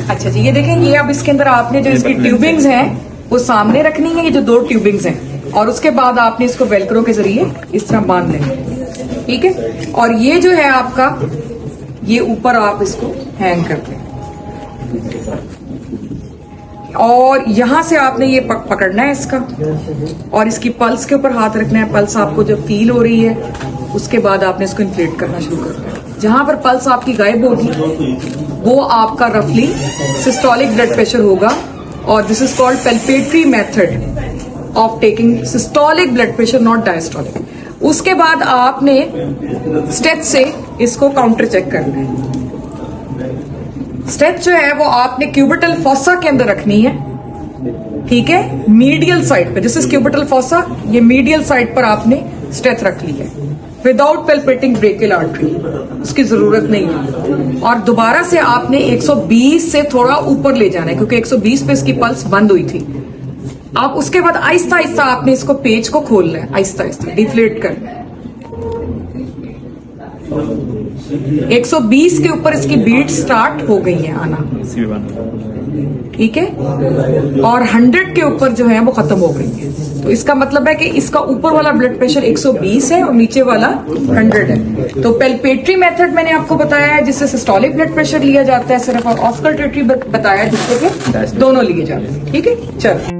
अच्छा जी, ये देखें, ये अब इसके अंदर आपने जो इसकी ट्यूबिंग्स हैं वो सामने रखनी है, ये जो 2 ट्यूबिंग्स हैं, और उसके बाद आपने इसको वेलक्रो के जरिए इस तरह बांध लेना, ठीक है। और ये जो है आपका, ये ऊपर आप इसको हैंग कर दें, और यहां से आपने ये पकड़ना है इसका, और इसकी पल्स के ऊपर हाथ रखना है। पल्स आपको जब फील हो रही है उसके बाद आपने इसको इन्फ्लेट करना शुरू करना है। जहां पर पल्स आपकी गायब होगी वो आपका रफली सिस्टोलिक ब्लड प्रेशर होगा, और this is called palpatory method of taking systolic blood pressure, not diastolic. उसके बाद आपने स्टेच से इसको काउंटर चेक करना है। स्टेच जो है वो आपने क्यूबिटल फॉसा के अंदर रखनी है, ठीक है, मीडियल साइड पे। दिस इज क्यूबिटल फॉसा, ये मीडियल साइड पर आपने स्टेच रख ली है विदाउट पेल्पेटिंग ब्रेकियल आर्टरी, उसकी जरूरत नहीं है। और दोबारा से आपने 120 से थोड़ा ऊपर ले जाना है, क्योंकि 120 पे इसकी पल्स बंद हुई थी। आप उसके बाद आहिस्ता आहिस्ता आपने इसको पेज को खोलना है, आहिस्ता आहिस्ता डिफ्लेट करना है। 120 के ऊपर इसकी बीट स्टार्ट हो गई है आना, ठीक है, और 100 के ऊपर जो है वो खत्म हो गई है। तो इसका मतलब है कि इसका ऊपर वाला ब्लड प्रेशर 120 है और नीचे वाला 100 है। तो पेल्पेटरी मेथड मैंने आपको बताया है जिससे सिस्टोलिक ब्लड प्रेशर लिया जाता है सिर्फ, और ऑस्कल्टेटरी बताया जिससे कि दोनों लिए जाते हैं, ठीक है। चलो।